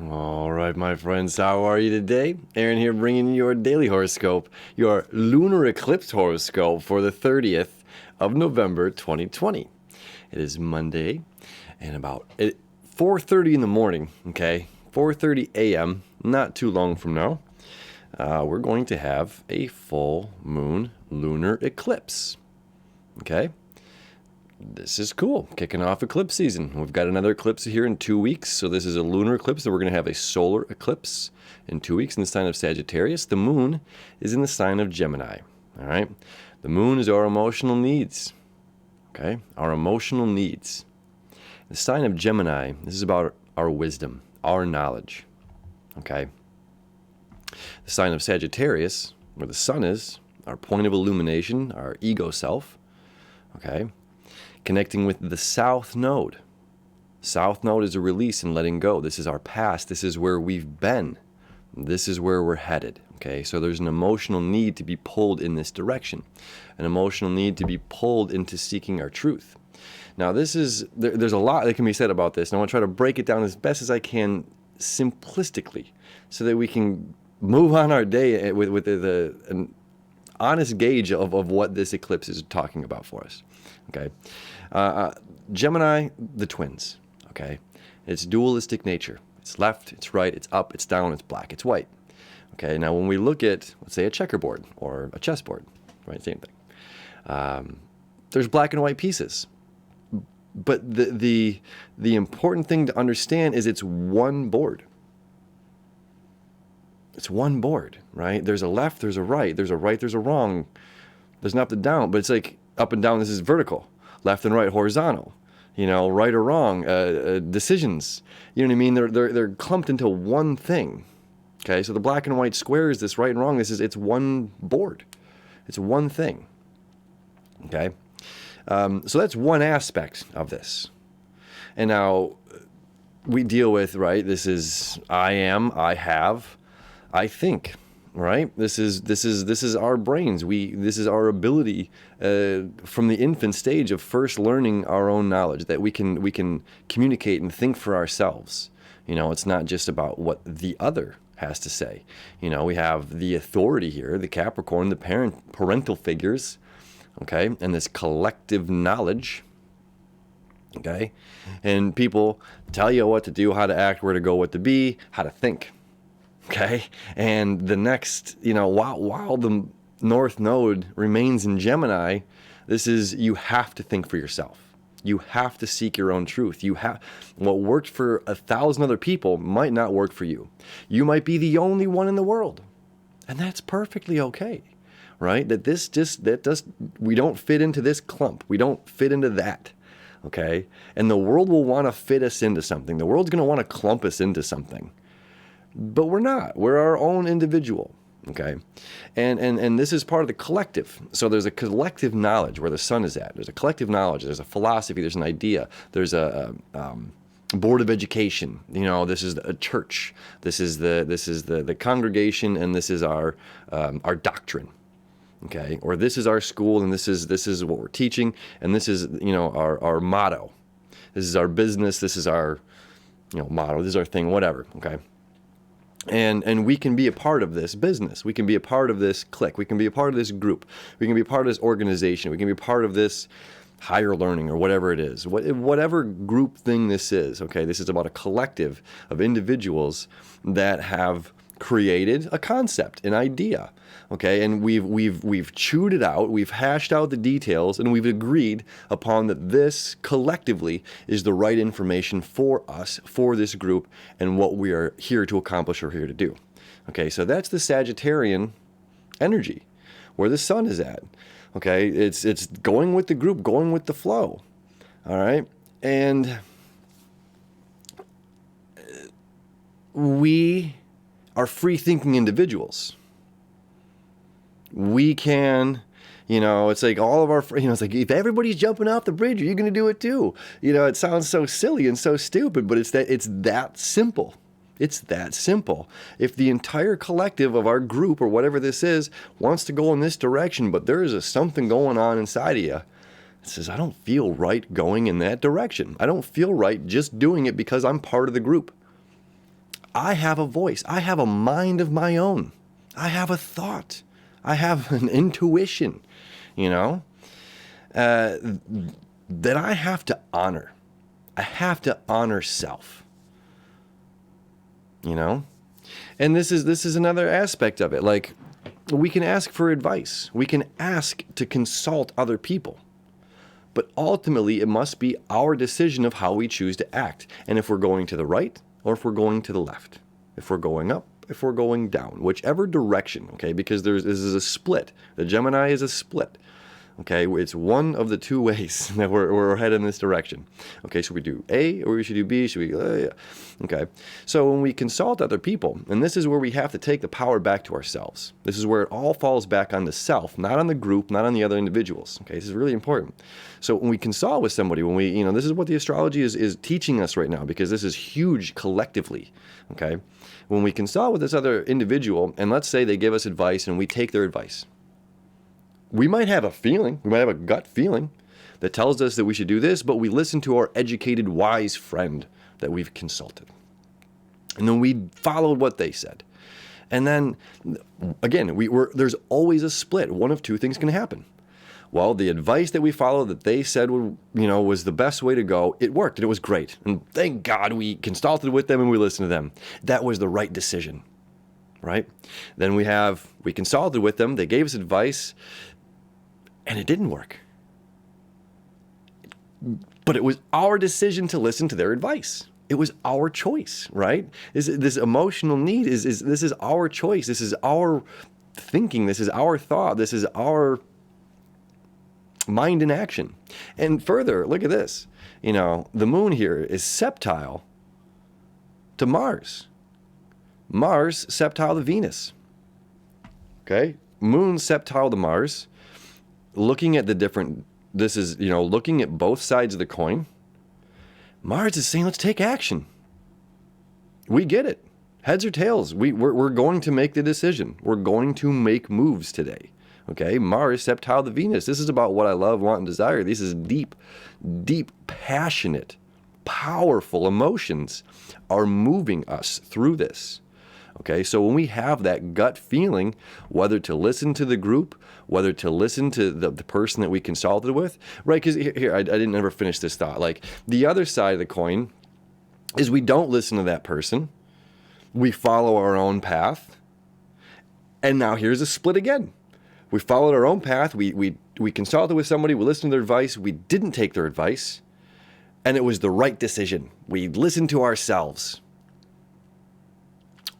All right, my friends, how are you today? Aaron here bringing you your daily horoscope, your Lunar Eclipse horoscope for the 30th of November 2020. It is Monday and about 4:30 in the morning, okay? 4:30 a.m., not too long from now, we're going to have a full moon lunar eclipse, okay? This is cool. Kicking off eclipse season. We've got another eclipse here in 2 weeks. So this is a lunar eclipse. So we're going to have a solar eclipse in 2 weeks in the sign of Sagittarius. The moon is in the sign of Gemini. All right. The moon is our emotional needs. Okay. Our emotional needs. The sign of Gemini, this is about our wisdom, our knowledge. Okay. The sign of Sagittarius, where the sun is, our point of illumination, our ego self. Okay. Connecting with the South Node. South Node is a release and letting go. This is our past. This is where we've been. This is where we're headed. Okay, so there's an emotional need to be pulled in this direction. An emotional need to be pulled into seeking our truth. Now there's a lot that can be said about this, and I want to try to break it down as best as I can simplistically so that we can move on our day with an honest gauge of what this eclipse is talking about for us. Okay, Gemini, the twins. Okay, it's dualistic nature. It's left, it's right, it's up, it's down, it's black, it's white. Okay, now when we look at, let's say, a checkerboard or a chessboard, right, same thing. There's black and white pieces, but the important thing to understand is it's one board. It's one board, right? There's a left, there's a right, there's a wrong, there's an up and down, but it's like up and down, this is vertical, left and right, horizontal, right or wrong, decisions, you know what I mean? They're clumped into one thing. Okay, so the black and white square is this right and wrong, it's one board, it's one thing. Okay, so that's one aspect of this. And now we deal with, right, this is I am, I have, I think, right? This is our brains. This is our ability from the infant stage of first learning our own knowledge, that we can communicate and think for ourselves. It's not just about what the other has to say. We have the authority here, the Capricorn, the parental figures, okay, and this collective knowledge. Okay, and people tell you what to do, how to act, where to go, what to be, how to think. Okay, and the next, while the North Node remains in Gemini, this is, you have to think for yourself. You have to seek your own truth. What worked for 1,000 other people might not work for you. You might be the only one in the world, and that's perfectly okay, right? We don't fit into this clump. We don't fit into that. Okay, and the world will want to fit us into something. The world's going to want to clump us into something. But we're not. We're our own individual, okay? And this is part of the collective. So there's a collective knowledge where the sun is at. There's a collective knowledge. There's a philosophy. There's an idea. There's a board of education. This is a church. This is the congregation, and this is our doctrine, okay? Or this is our school, and this is what we're teaching, and this is our motto. This is our business. This is our motto. This is our thing. Whatever, okay? And we can be a part of this business. We can be a part of this clique. We can be a part of this group. We can be a part of this organization. We can be a part of this higher learning or whatever it is. Whatever group thing this is, okay? This is about a collective of individuals that have created a concept, an idea, okay? And we've chewed it out, we've hashed out the details, and we've agreed upon that this collectively is the right information for us, for this group, and what we are here to accomplish or here to do. Okay, so that's the Sagittarian energy, where the sun is at. Okay, it's going with the group, going with the flow. All right, and we are free-thinking individuals. We can, it's like all of our, it's like, if everybody's jumping off the bridge, are you going to do it too? It sounds so silly and so stupid, but it's that simple. It's that simple. If the entire collective of our group or whatever this is wants to go in this direction, but there is something going on inside of you, it says, I don't feel right going in that direction. I don't feel right just doing it because I'm part of the group. I have a voice. I have a mind of my own. I have a thought. I have an intuition, you know, that I have to honor. I have to honor self, you know? And this is another aspect of it. Like, we can ask for advice. We can ask to consult other people. But ultimately, it must be our decision of how we choose to act. And if we're going to the right or if we're going to the left. If we're going up, if we're going down. Whichever direction, okay? Because this is a split. The Gemini is a split. Okay, it's one of the two ways that we're headed in this direction. Okay, should we do A or we should do B? Should we? Yeah. Okay, so when we consult other people, and this is where we have to take the power back to ourselves. This is where it all falls back on the self, not on the group, not on the other individuals. Okay, this is really important. So when we consult with somebody, when we, you know, this is what the astrology is teaching us right now, because this is huge collectively. Okay, when we consult with this other individual, and let's say they give us advice and we take their advice. We might have a feeling, we might have a gut feeling that tells us that we should do this, but we listen to our educated, wise friend that we've consulted. And then we followed what they said. And then, again, there's always a split. One of two things can happen. Well, the advice that we followed that they said was the best way to go, it worked and it was great. And thank God we consulted with them and we listened to them. That was the right decision, right? Then we consulted with them, they gave us advice, and it didn't work. But it was our decision to listen to their advice. It was our choice, right? This emotional need this is our choice. This is our thinking. This is our thought. This is our mind in action. And further, look at this. You know, the moon here is septile to Mars. Mars septile to Venus. Okay? Moon septile to Mars. Looking at looking at both sides of the coin, Mars is saying, let's take action. We get it. Heads or tails. We're going to make the decision. We're going to make moves today. Okay? Mars septile to Venus. This is about what I love, want, and desire. This is deep, deep, passionate, powerful emotions are moving us through this. Okay, so when we have that gut feeling, whether to listen to the group, whether to listen to the person that we consulted with, right? Because here, I didn't ever finish this thought. Like, the other side of the coin is we don't listen to that person. We follow our own path. And now here's a split again. We followed our own path. We consulted with somebody. We listened to their advice. We didn't take their advice. And it was the right decision. We listened to ourselves.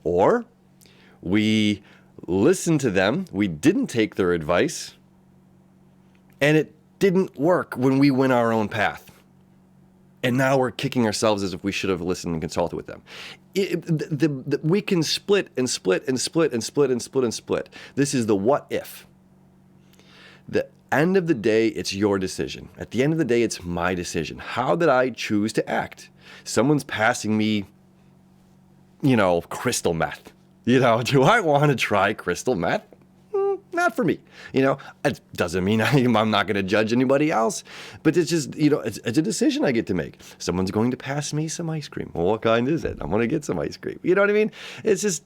Or we listened to them, we didn't take their advice, and it didn't work when we went our own path. And now we're kicking ourselves as if we should have listened and consulted with them. We can split and split and split and split and split and split. This is the what if. The end of the day, it's your decision. At the end of the day, it's my decision. How did I choose to act? Someone's passing me crystal meth. Do I want to try crystal meth? Not for me. It doesn't mean I'm not going to judge anybody else, but it's just, it's a decision I get to make. Someone's going to pass me some ice cream. Well, what kind is it? I'm going to get some ice cream. You know what I mean? It's just,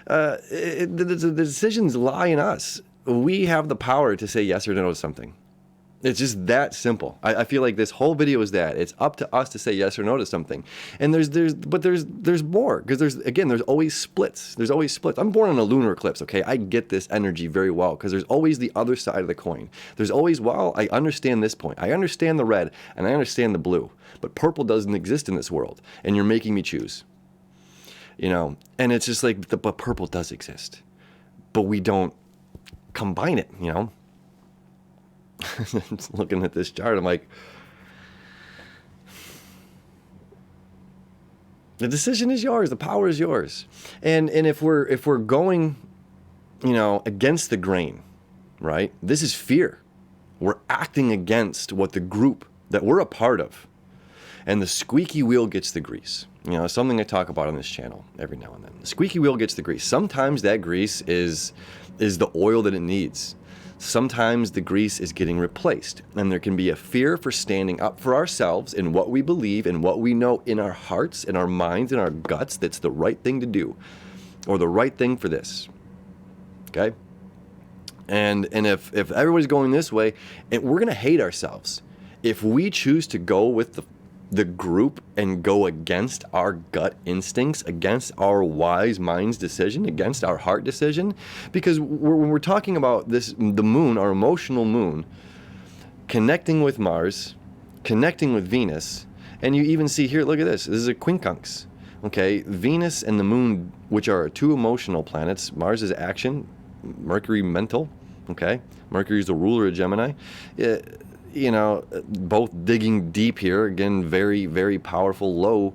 the decisions lie in us. We have the power to say yes or no to something. It's just that simple. I feel like this whole video is that. It's up to us to say yes or no to something. And there's more, because there's always splits. There's always splits. I'm born on a lunar eclipse, okay? I get this energy very well, because there's always the other side of the coin. There's always, I understand this point. I understand the red, and I understand the blue. But purple doesn't exist in this world, and you're making me choose. And it's just like, but purple does exist. But we don't combine it, Just looking at this chart, I'm like, the decision is yours, the power is yours. And if we're going, against the grain, right? This is fear. We're acting against what the group that we're a part of. And the squeaky wheel gets the grease. Something I talk about on this channel every now and then. The squeaky wheel gets the grease. Sometimes that grease is the oil that it needs. sometimes the grease is getting replaced, and there can be a fear for standing up for ourselves in what we believe and what we know in our hearts, in our minds, in our guts that's the right thing to do, or the right thing for this. Okay? And if everybody's going this way, and we're going to hate ourselves. If we choose to go with the group and go against our gut instincts, against our wise mind's decision, against our heart decision, because when we're talking about this, the moon, our emotional moon, connecting with Mars, connecting with Venus, and you even see here, look at this is a quincunx. Okay, Venus and the moon, which are two emotional planets. Mars is action, Mercury mental. Okay, Mercury is the ruler of Gemini. You know, both digging deep here. Again, very, very powerful, low,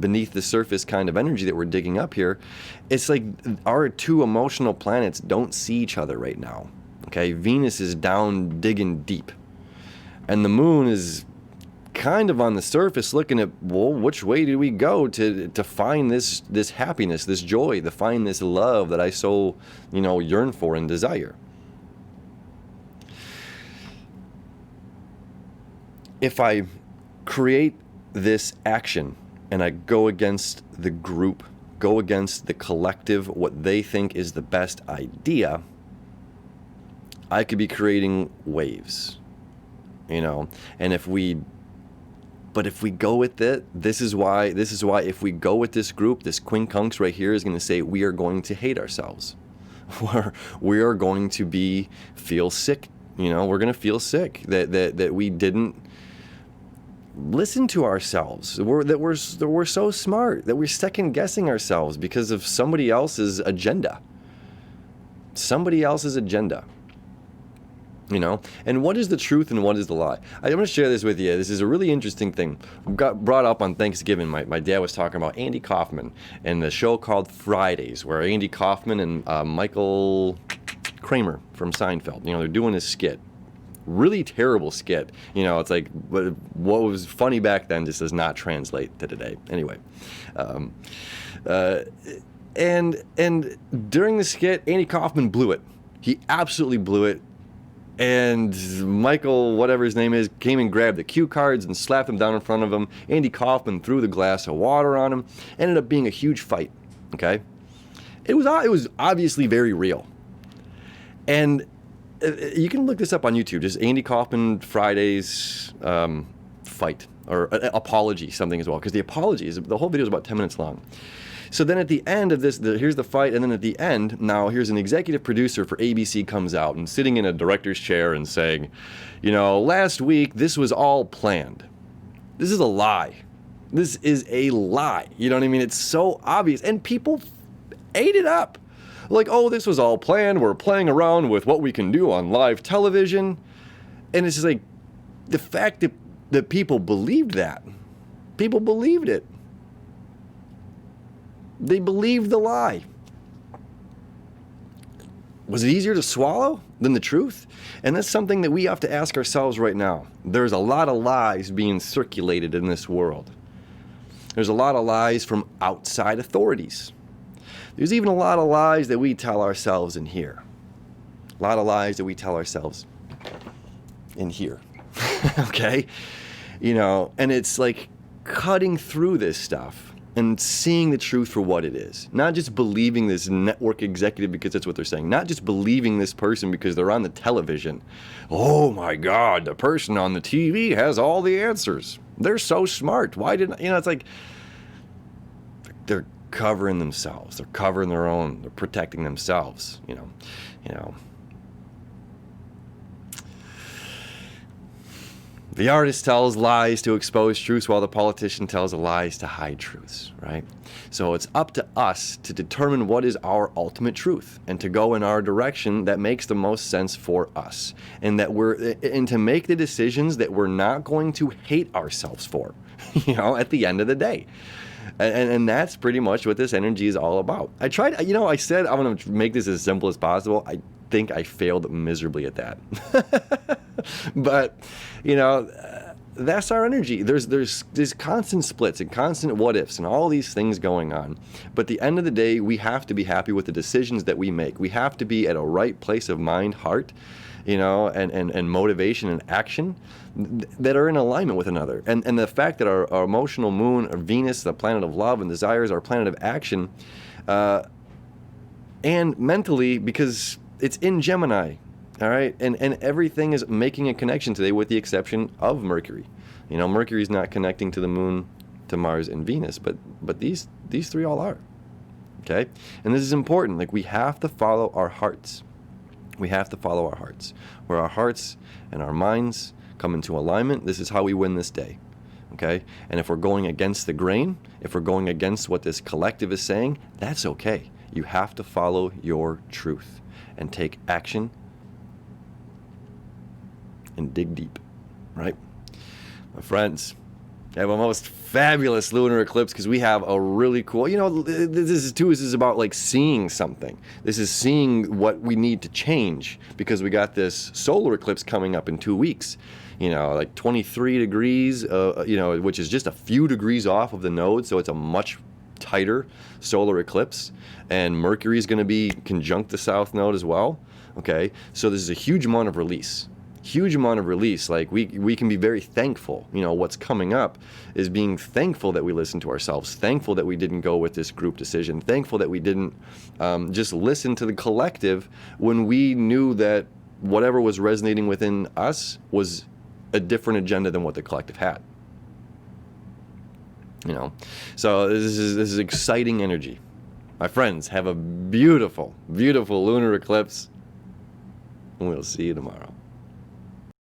beneath the surface kind of energy that we're digging up here. It's like our two emotional planets don't see each other right now. Okay, Venus is down digging deep, and the moon is kind of on the surface looking at, well, which way do we go to find this happiness, this joy, to find this love that I so, yearn for and desire. If I create this action and I go against the group, go against the collective, what they think is the best idea, I could be creating waves, and if we go with it, this is why if we go with this group, this quincunx right here is going to say we are going to hate ourselves. We are going to feel sick, we're going to feel sick that we didn't listen to ourselves, that we're so smart, that we're second guessing ourselves because of somebody else's agenda. And what is the truth and what is the lie? I'm going to share this with you. This is a really interesting thing. Got brought up on Thanksgiving. My dad was talking about Andy Kaufman and the show called Fridays, where Andy Kaufman and Michael Kramer from Seinfeld, they're doing this skit. Really terrible skit. It's like what was funny back then just does not translate to today. Anyway, and during the skit, Andy Kaufman blew it. He absolutely blew it. And Michael, whatever his name is, came and grabbed the cue cards and slapped them down in front of him. Andy Kaufman threw the glass of water on him. Ended up being a huge fight. Okay, it was obviously very real. And you can look this up on YouTube. Just Andy Kaufman Fridays fight or apology, something as well. Because the apology the whole video is about 10 minutes long. So then at the end of this, here's the fight, and then at the end, now here's an executive producer for ABC comes out and sitting in a director's chair and saying, last week this was all planned. This is a lie. This is a lie. You know what I mean? It's so obvious, and people ate it up. Like, oh, this was all planned. We're playing around with what we can do on live television. And it's just like the fact that people believed that. People believed it. They believed the lie. Was it easier to swallow than the truth? And that's something that we have to ask ourselves right now. There's a lot of lies being circulated in this world. There's a lot of lies from outside authorities. There's even a lot of lies that we tell ourselves in here. A lot of lies that we tell ourselves in here. Okay? And it's like cutting through this stuff and seeing the truth for what it is. Not just believing this network executive because that's what they're saying. Not just believing this person because they're on the television. Oh my God, the person on the TV has all the answers. They're so smart. Why didn't, it's like, they're covering themselves. They're covering their own. They're protecting themselves, The artist tells lies to expose truths while the politician tells lies to hide truths, right? So it's up to us to determine what is our ultimate truth and to go in our direction that makes the most sense for us and to make the decisions that we're not going to hate ourselves for, at the end of the day. And that's pretty much what this energy is all about. I tried, I said I'm going to make this as simple as possible. I think I failed miserably at that. But, that's our energy. There's constant splits and constant what ifs and all these things going on. But at the end of the day, we have to be happy with the decisions that we make. We have to be at a right place of mind, heart, and motivation and action that are in alignment with another. And the fact that our emotional moon, or Venus, the planet of love and desires, our planet of action, and mentally, because it's in Gemini. All right, and everything is making a connection today, with the exception of Mercury. Mercury's not connecting to the Moon, to Mars, and Venus, but these three all are. Okay, and this is important. Like, we have to follow our hearts. We have to follow our hearts. Where our hearts and our minds come into alignment, this is how we win this day. Okay, and if we're going against the grain, if we're going against what this collective is saying, that's okay. You have to follow your truth and take action and dig deep, right? My friends, have a most fabulous lunar eclipse, because we have a really cool, this is about like seeing something. This is seeing what we need to change, because we got this solar eclipse coming up in 2 weeks, like 23 degrees, which is just a few degrees off of the node. So it's a much tighter solar eclipse, and Mercury is going to be conjunct the south node as well. Okay, so this is a huge amount of release. Like, we can be very thankful. What's coming up is being thankful that we listened to ourselves, thankful that we didn't go with this group decision, thankful that we didn't just listen to the collective when we knew that whatever was resonating within us was a different agenda than what the collective had. So this is exciting energy. My friends, have a beautiful, beautiful lunar eclipse, and we'll see you tomorrow.